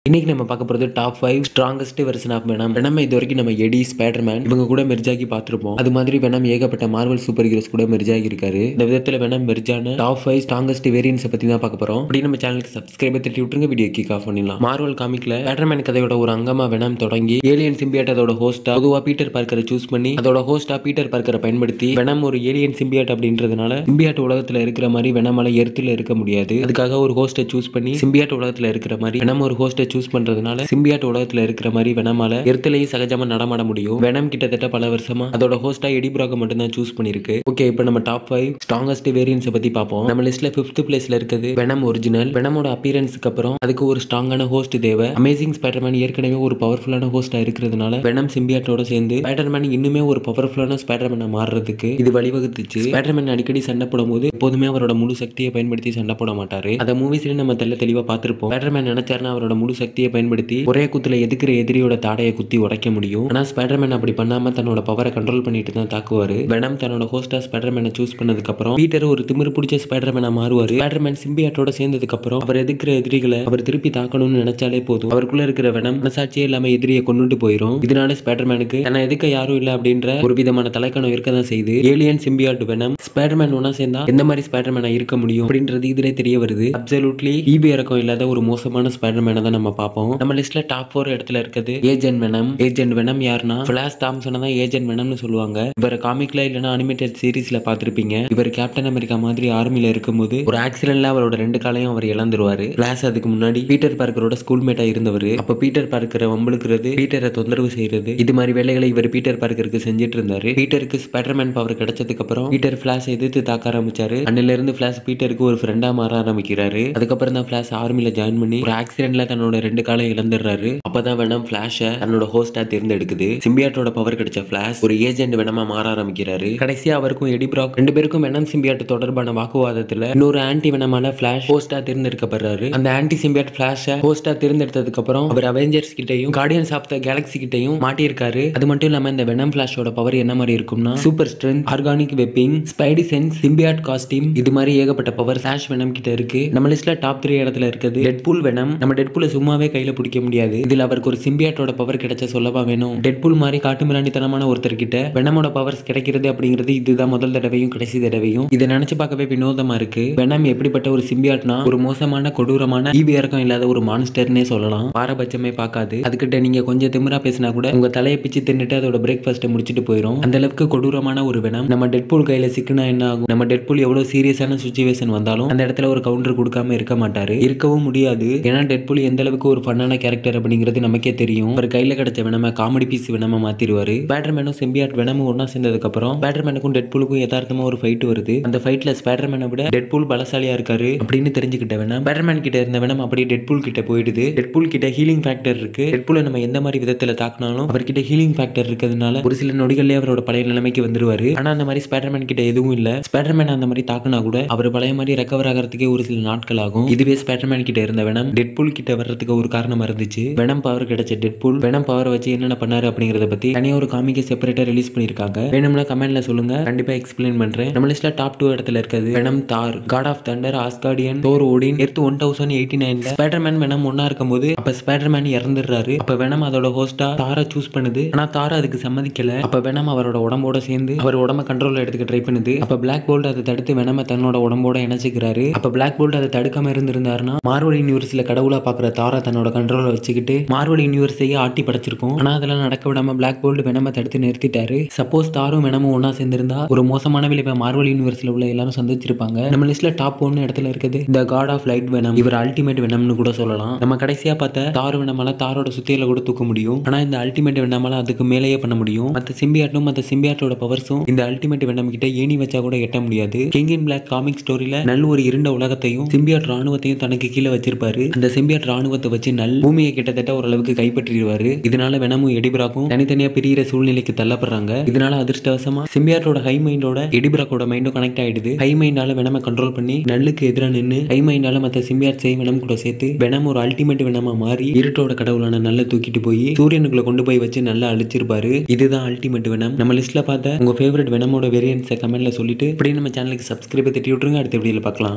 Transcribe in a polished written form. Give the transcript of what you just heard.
இன்னைக்கு நம்ம பார்க்க போறது top 5 strongest version of Venom. Venom இது வரைக்கும் நம்ம எடி, ஸ்பைடர்மேன் இவங்க கூட மெர்ஜ் ஆகி பார்த்திருப்போம். அது மாதிரி வெனம் ஏகப்பட்ட மார்வல் சூப்பர் ஹீரோஸ் கூட மெர்ஜ் ஆகி இருக்காரு. இந்த விதத்துல வெனம் மெர்ஜான டாப் 5 ஸ்ட்ராங்கஸ்ட் வேரியன்ட்ஸ் பத்தி தான் பார்க்க போறோம். அப்படி நம்ம சேனலுக்கு சப்ஸ்கிரைப் தட்டி விட்டுருங்க, வீடியோ கிக் ஆஃப் பண்ணிடலாம். மார்வல் காமிக்ல ஸ்பைடர்மேன் கதையோட ஒரு அங்கமா வெனம் தொடங்கி ஏலியன் சிம்பியாட் அதோட ஹோஸ்டா பொதுவா பீட்டர் பார்க்கரை சூஸ் பண்ணி அதோட ஹோஸ்டா பீட்டர் பார்க்கரை பயன்படுத்தி வெனம் ஒரு ஏலியன் சிம்பியாட் அப்படின்றதுனால சிம்பியாட் உலகத்துல இருக்கிற மாதிரி வெனமால எர்த்துல இருக்க முடியாது. அதுக்காக ஒரு ஹோஸ்டை சூஸ் பண்ணி சிம்பியாட் உலகத்துல இருக்கிற மாதிரி வெனம் ஒரு ஹோஸ்டை சூஸ் பண்றதுனால சிம்பியாட் உலகத்துல இருக்கிற மாதிரி வெனமால எர்த்லயே சகஜமா நடமாட முடியும். வெனம் கிட்டத்தட்ட பல வருஷமா அதோட ஹோஸ்டா எடி பிராக்க மட்டும் தான் சூஸ் பண்ணிருக்கு. ஓகே, இப்போ நம்ம டாப் 5 ஸ்ட்ராங்கஸ்ட் வேரியன்ட்ஸ் பத்தி பார்ப்போம். நம்ம லிஸ்ட்ல 5th பிளேஸ்ல இருக்குது வெனம் ஒரிஜினல். வெனமோட அப்பியரன்ஸ்க்கு அப்புறம் அதுக்கு ஒரு ஸ்ட்ராங்கான ஹோஸ்ட் தேவை. அமேசிங் ஸ்பைடர்மேன் ஏற்கனவே ஒரு பவர்ஃபுல்லான ஹோஸ்டா இருக்கிறதுனால வெனம் சிம்பியாட்டோட சேர்ந்து ஸ்பைடர்மேன் இன்னுமே ஒரு பவர்ஃபுல்லான ஸ்பைடர்மேனை மாறுறதுக்கு இது வழிவகுத்துச்சு. ஸ்பைடர்மேன் அடிக்கடி சண்டை போடும்போது எப்போதுமே அவரோட முழு சக்தியை பயன்படுத்தி சண்டை போட மாட்டாரு. அந்த மூவிஸ்ல நம்ம தெளிவா பார்த்திருப்போம். ஸ்பைடர்மேன் நினைச்சாருன்னா அவரோட முழு சக்தியை பயன்படுத்தி ஒரே குத்துல எதுக்குற எதிரியோட தாடையை குத்தி உடைக்க முடியும். ஆனா ஸ்பைடர்மேன் அப்படி பண்ணாம தன்னோட பவரை கண்ட்ரோல் பண்ணிட்டு தான் தாக்குவாரு. வெனம் தன்னோட ஹோஸ்டா ஸ்பைடர்மேனை சூஸ் பண்ணதுக்கு அப்புறம் பீட்டர் ஒரு திமிரு பிடிச்ச ஸ்பைடர்மேனா மாறுவாரு. ஸ்பைடர்மேன் சிம்பியாட்டோட சேர்ந்ததுக்கு அப்புறம் அவர் எதுக்குற எதிரிகளை அவர் திருப்பி தாக்கணும்னு நினைச்சாலே போதும், அவருக்குள்ள இருக்கிற வெனம் மனசாட்சியே இல்லாம எதிரியை கொண்டுட்டு போயிடும். இதனால ஸ்பைடர்மேனுக்கு தன்னை எதுக்க யாரும் இல்ல அப்படின்ற ஒரு விதமான தலைக்கணம் இருக்கதான் செய்து ஏலியன் சிம்பியாட் வெனம் ஸ்பைடர்மேன் ஒன்னா சேர்ந்தா எந்த மாதிரி ஸ்பைடர்மேனா இருக்க முடியும் அப்படின்றது இதுல தெரிய வருது. அப்சல்யூட்லி ஈபி இறக்கம் இல்லாத ஒரு மோசமான ஸ்பைடர்மேனை தான் நம்ம பார்ப்போம். நம்ம லிஸ்ட்ல டாப் 4 இடத்துல இருக்குது ஏஜென்ட் வெனம். ஏஜென்ட் வெனம் யாருன்னா ஃபிளாஷ் தாம்சன் தான் ஏஜென்ட் வெனம்னு சொல்லுவாங்க. இவர் காமிக்ல இல்லனா அனிமேட்டட் சீரிஸ்ல பார்த்திருப்பீங்க. இவர் கேப்டன் அமெரிக்கா மாதிரி ஆர்மில இருக்கும்போது ஒரு ஆக்சிடென்ட்ல அவரோட 2 காலையும் அவர் இழந்துருவாரு. ஃபிளாஷ் அதுக்கு முன்னாடி பீட்டர் பார்க்கரோட ஸ்கூல்மேட்டா இருந்தவர். அப்ப பீட்டர் பார்க்கரை வம்பளுக்குறது, பீட்டரை தொந்தரவு செய்யறது, இது மாதிரி வேலைகளை இவர் பீட்டர் பார்க்கருக்கு செஞ்சுட்டு இருந்தாரு. பீட்டருக்கு ஸ்பைடர்மேன் பவர் கிடைச்சதுக்கு அப்புறம் பீட்டர் ஃபிளாஷ் எதிர்த்து தாக்க ஆரம்பிச்சாரு. அன்னில இருந்து ஃபிளாஷ் பீட்டருக்கு ஒரு ஃப்ரெண்டா மாற ஆரம்பிக்கிறாரு. அதுக்கப்புறம் தான் ஃபிளாஷ் ஆர்மில ஜாயின் பண்ணி ஒரு ஆக்சிடென்ட்ல தன்னோட 2 காலையும் இழந்துடுறாரு. அப்பதான் வெனம் ஃபிளாஷ தன்னோட ஹோஸ்டா தேர்ந்தெடுக்குது. சிம்பியாட்டோட பவர் கிடைச்ச ஃபிளாஷ் ஒரு ஏஜென்ட் வெனமா மாற ஆரம்பிக்கிறாரு. கடைசியா அவருக்கும் எடி பிராக் 2 பேருக்கும் வெனம் சிம்பியாட் தொடர்பான வாக்குவாதத்துல இன்னொரு ஆன்டி வெனமான ஃபிளாஷ் ஹோஸ்டா தேர்ந்தெடுக்கப்படுறாரு. அந்த ஆன்டி சிம்பியாட் ஃபிளாஷ ஹோஸ்டா தேர்ந்தெடுத்ததுக்கு அப்புறம் அவர் அவெஞ்சர்ஸ் கிட்டையும் கார்டியன்ஸ் ஆஃப் த கேலக்ஸி கிட்டையும் மாட்டியிருக்காரு. அது மட்டும் இல்லாம இந்த வெனம் ஃபிளாஷோட பவர் என்ன மாதிரி இருக்கும்னா super strength, organic whipping, Spidey sense, symbiote costume, இது மாதிரி ஏகப்பட்ட பவர் ஃபிளாஷ் வெனம் கிட்ட இருக்கு. நம்ம லிஸ்ட்ல டாப் 3 இடத்துல இருக்குது டெட்பூல் வெனம். நம்ம டெட்பூலை சும்மாவே கையில பிடிக்க முடியாது. இதுல அவருக்கு ஒரு சிம்பியாட்டோட பவர் கிடைச்ச சொல்லவா வேணும். டெட்பூல் மாதிரி காட்டுமிராண்டித்தனமான ஒருத்தர் கிட்ட வெனமோட பவர்ஸ் கிடைக்கிறது அப்படிங்கிறது இதுதான் முதல் தடவையும் கடைசி தடவையும். இதை நினைச்சு பார்க்கவே வினோதமா இருக்கு. வெனம் எப்படிப்பட்ட ஒரு சிம்பியாட்னா ஒரு மோசமான கொடூரமான ஈவி இறக்கம் இல்லாத ஒரு மான்ஸ்டர்னே சொல்லலாம். பாரபட்சமே பார்க்காது. அதுக்கிட்ட நீங்க கொஞ்சம் திமிரா பேசினா கூட உங்க தலையை பிச்சு தின்னுட்டு அதோட பிரேக்ஃபாஸ்ட்டை முடிச்சிட்டு போயிடும். அந்த அளவுக்கு கொடூரமான ஒரு வெனம் நம்ம டெட்பூல் கையில சிக்கினா என்ன ஆகும். நம்ம டெட்பூல் எவ்வளவு சீரியஸான சிச்சுவேஷன் வந்தாலும் அந்த இடத்துல ஒரு கவுண்டர் கொடுக்காம இருக்க மாட்டாரு, இருக்கவும் முடியாது. ஏன்னா டெட்பூல் எந்த அளவுக்கு ஒரு ஃபன்னான கேரக்டர் அப்படிங்கிறது நமக்கே தெரியும். அவர் கையில கிடைச்ச வெனம காமெடி பீஸ் வெனமா மாத்திடுவாரு. ஸ்பைடர்மேனும் சிம்பியாட் வெனமும் ஒன்னா சேர்ந்ததுக்கு அப்புறம் ஸ்பைடர்மேனுக்கும் டெட்பூலுக்கும் யதார்த்தமா ஒரு ஃபைட் வருது. அந்த ஃபைட்ல ஸ்பைடர்மேனை விட டெட்பூல் பலசாலியா இருக்காரு அப்படின்னு தெரிஞ்சுக்கிட்ட வெனம் ஸ்பைடர்மேன் கிட்ட இருந்த வெனம் அப்படியே டெட்பூல் கிட்ட போயிடுது. டெட்பூல் கிட்ட ஹீலிங் ஃபேக்டர் இருக்கு. டெட்பூலை நம்ம எந்த மாதிரி விதத்துல தாக்கினாலும் அவர்கிட்ட ஹீலிங் ஃபேக்டர் இருக்கிறதுனால ஒரு சில நொடிகள்லயே அவரோட பழைய நிலைமைக்கு வந்துருவாரு. ஆனா அந்த மாதிரி ஸ்பைடர்மேன் கிட்ட எதுவும் இல்ல. ஸ்பைடர்மேன் அந்த மாதிரி தாக்குனா கூட அவர் பழைய மாதிரி ரெக்கவர் ஆகிறதுக்கே ஒரு சில நாட்கள் ஆகும். இதுவே ஸ்பைடர்மேன் கிட்ட இருந்த வெனம் டெட்பூல் கிட்ட வர்றதுக்கு ஒரு காரணமா இருந்துச்சு. வெனம் பவர் கிடைச்ச டெட்பூல் வெனம் பவரை வச்சு என்னென்ன பண்ணாரு அப்படிங்கறத பத்தி தனியா ஒரு காமிக்க செப்பரேட்டா ரிலீஸ் பண்ணிருக்காங்க. வேணும்னா கமெண்ட்ல சொல்லுங்க, கண்டிப்பா எக்ஸ்பிளைன் பண்றேன். நம்ம லிஸ்ட்ல டாப் 2 இடத்துல இருக்குது venom Thor, god of thunder, Asgardian, Thor, Odin, earth 1089ல ஸ்பைடர்மேன் வெனம் ஒன்னா இருக்கும்போது அப்ப ஸ்பைடர்மேன் இறந்துடுறாரு. அப்ப வெனம் அதோட ஹோஸ்டா தாரை சூஸ் பண்ணுது. ஆனா தாரை அதுக்கு சம்மதிக்கல. அப்ப வெனம் அவரோட உடம்போட சேர்ந்து அவர் உடம்ப கண்ட்ரோல் எடுத்துக்க ட்ரை பண்ணுது. அப்ப பிளாக் போல்ட் அதை தடுத்து வெனம தன்னோட உடம்போட இணைச்சிக்கிறாரு. அப்ப பிளாக் போல்ட் அதை தடுக்காம இருந்திருந்தாருன்னா மார்வல் யூனிவர்ஸ்ல கடவுளா பாக்குற தாரை தன்னோட கண்ட்ரோல வச்சுக்கிட்டு மார்வல் யூனிவர்ஸையே ஆட்டி படைச்சிருக்கும். ஆனா அதெல்லாம் நடக்க விடாம பிளாக் போல்ட் வெனம தடுத்து நிறுத்திட்டாரு. சப்போஸ் தாரும் வெனமும் ஒன்னா சேர்ந்திருந்தா ஒரு மோசமான விளைவை மார்வல் யூனிவர்ஸ்ல உள்ள எல்லாரும் சந்திச்சிருப்பாங்க. நம்ம லிஸ்ட்ல டாப் 1 இடத்துல இருக்குது த காட் ஆஃப் லைட் வெனம். இவர் அல்டிமேட் வெனம்னு கூட சொல்லலாம். நம்ம கடைசியா பார்த்த தார் வெனமால தாரோட சுத்தியில கூட தூக்க முடியும். ஆனா இந்த அல்டிமேட் வெனமால அதுக்கு மேலேயே பண்ண முடியும். மத்த சிம்பியாட்டும் மத்த சிம்பியாட்டோட பவர்ஸும் இந்த அல்டிமேட் வெனம் கிட்ட ஏணி வச்சா கூட எட்ட முடியாது. கிங் இன் பிளாக் காமிக் ஸ்டோரியில நல்ல ஒரு இருண்ட உலகத்தையும் சிம்பியாட் ராணுவத்தையும் தனக்கு கீழே வச்சிருப்பாரு. அந்த சிம்பியாட் ராணுவத்தை வச்சு நல் பூமியை கிட்டத்தட்ட ஓரளவுக்கு கைப்பற்றிடுவாரு. இதனால வெனமும் எடி பிராக்கும் தனித்தனியா பிரியிற சூழ்நிலைக்கு தள்ளப்படுறாங்க. இதனால அதிர்ஷ்டவசமா சிம்பியாட்டோட ஹை மைண்டோட எடி பிராக்கோட மைண்டும் கனெக்ட் ஆயிடுது. ஹை மைண்டால வெனம கண்ட்ரோல் பண்ணி நல்லுக்கு எதிராக நின்று ஹை மைண்டால மத்த சிம்பியாட் செய் வெனம் கூட சேர்த்து வெனம் ஒரு அல்டிமேட் வெனமா மாறி இருட்டோட கடவுளான நல்ல தூக்கிட்டு போய் சூரியனுக்குள்ள கொண்டு போய் வச்சு நல்லா அழிச்சிருப்பாரு. இதுதான் அல்டிமேட் வெனம். நம்ம லிஸ்ட்ல பார்த்த உங்க ஃபேவரட் வெனமோட வேரியன்ட்ஸை கமெண்ட்ல சொல்லிட்டு அப்படியே நம்ம சேனலுக்கு சப்ஸ்கிரைப் தட்டி விட்டுருங்க. அடுத்த வீடியோல பார்க்கலாம்.